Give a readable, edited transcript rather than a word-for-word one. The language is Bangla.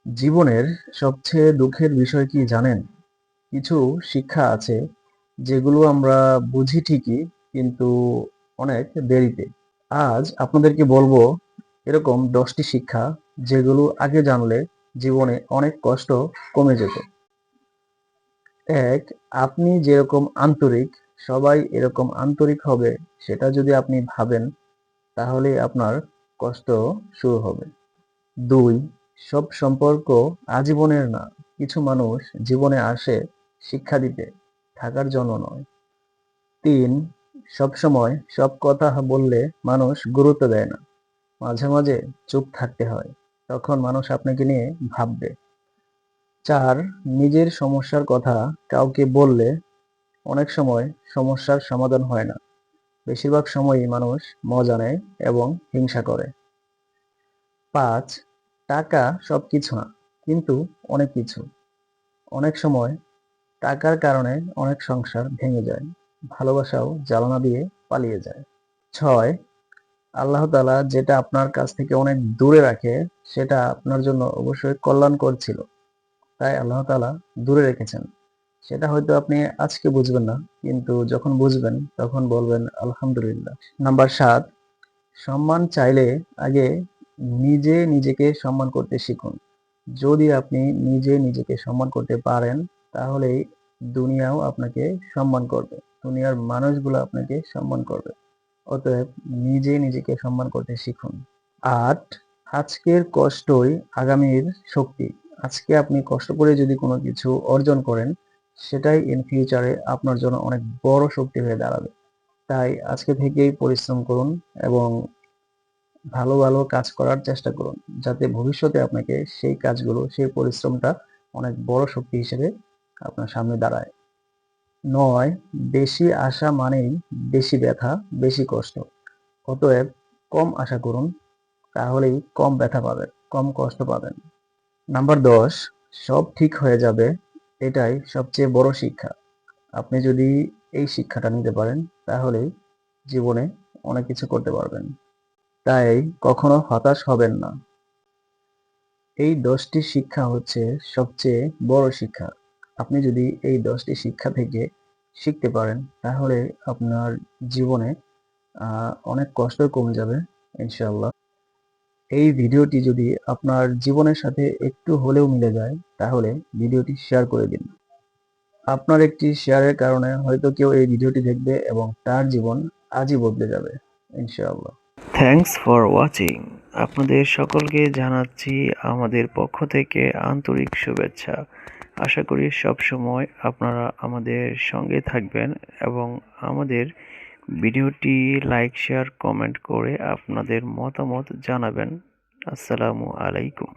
জীবনের সবচেয়ে দুঃখের বিষয় কি জানেন? কিছু শিক্ষা আছে যেগুলো আমরা বুঝি ঠিকই, কিন্তু অনেক দেরিতে। আজ আপনাদেরকে বলবো এরকম 10টি শিক্ষা যেগুলো আগে জানলে জীবনে অনেক কষ্ট কমে যেত। ১. আপনি যেরকম আন্তরিক, সবাই এরকম আন্তরিক হবে, সেটা যদি আপনি ভাবেন তাহলেই আপনার কষ্ট শুরু হবে। ২. সব সম্পর্ক আজীবনের না। কিছু মানুষ জীবনে আসে শিক্ষা দিতে, থাকার জন্য নয়। ৩. সবসময় সব কথা বললে মানুষ গুরুত্ব দেয় না। মাঝে মাঝে চুপ থাকতে হয়। তখন মানুষ আপনাকে নিয়ে ভাববে। ৪. নিজের সমস্যার কথা কাউকে বললে অনেক সময় সমস্যার সমাধান হয় না। বেশিরভাগ সময়ই মানুষ মজা নেয় এবং হিংসা করে। ৫. টাকা সবকিছু না, কিন্তু অনেক কিছু। অনেক সময় টাকার কারণে অনেক সংসার ভেঙে যায়। ভালোবাসাও জ্বালানা দিয়ে পালিয়ে যায়। ৬. আল্লাহ তাআলা যেটা আপনার কাছ থেকে অনেক দূরে রাখে, সেটা আপনার জন্য অবশ্যই কল্যাণকর ছিল। তাই আল্লাহ তাআলা দূরে রেখেছেন। সেটা হয়তো আপনি আজকে বুঝবেন না, কিন্তু যখন বুঝবেন তখন বলবেন আলহামদুলিল্লাহ। নাম্বার ৭. সম্মান চাইলে আগে নিজে নিজেকে সম্মান করতে শিখুন। যদি আপনি নিজে নিজেকে সম্মান করতে পারেন, তাহলেই দুনিয়াও আপনাকে সম্মান করবে। দুনিয়ার মানুষগুলো আপনাকে সম্মান করবে। অতএব নিজে নিজেকে সম্মান করতে শিখুন। ৮. আজকের কষ্টই আগামীর শক্তি। আজকে আপনি কষ্ট করে যদি কোনো কিছু অর্জন করেন, সেটাই ইন ফিউচারে আপনার জন্য অনেক বড় শক্তি হয়ে দাঁড়াবে। তাই আজকে থেকেই পরিশ্রম করুন এবং ভালো ভালো কাজ করার চেষ্টা করুন, যাতে ভবিষ্যতে আপনাকে সেই কাজগুলো, সেই পরিশ্রমটা অনেক বড় শক্তি হিসেবে আপনার সামনে দাঁড়ায়। ৯. বেশি আশা মানেই বেশি ব্যথা, বেশি কষ্ট। অতএব কম আশা করুন, তাহলেই কম ব্যথা পাবেন, কম কষ্ট পাবেন। নাম্বার ১০. সব ঠিক হয়ে যাবে, এটাই সবচেয়ে বড় শিক্ষা। আপনি যদি এই শিক্ষাটা নিতে পারেন, তাহলেই জীবনে অনেক কিছু করতে পারবেন। তাই কখনো হতাশ হবেন না। এই 10টি শিক্ষা হচ্ছে সবচেয়ে বড় শিক্ষা। আপনি যদি এই 10টি শিক্ষা থেকে শিখতে পারেন, তাহলে আপনার জীবনে অনেক কষ্ট কমে যাবে ইনশাআল্লাহ। এই ভিডিওটি যদি আপনার জীবনের সাথে একটু হলেও মিলে যায়, তাহলে ভিডিওটি শেয়ার করে দিন। আপনার একটি শেয়ারের কারণে হয়তো কেউ এই ভিডিওটি দেখবে এবং তার জীবন আজই বদলে যাবে ইনশাআল্লাহ। Thanks for watching. আপনাদের সকলকে জানাচ্ছি আমাদের পক্ষ থেকে আন্তরিক শুভেচ্ছা। আশা করি সবসময় আপনারা আমাদের সঙ্গে থাকবেন এবং আমাদের ভিডিওটি লাইক, শেয়ার, কমেন্ট করে আপনাদের মতামত জানাবেন। আসসালামু আলাইকুম।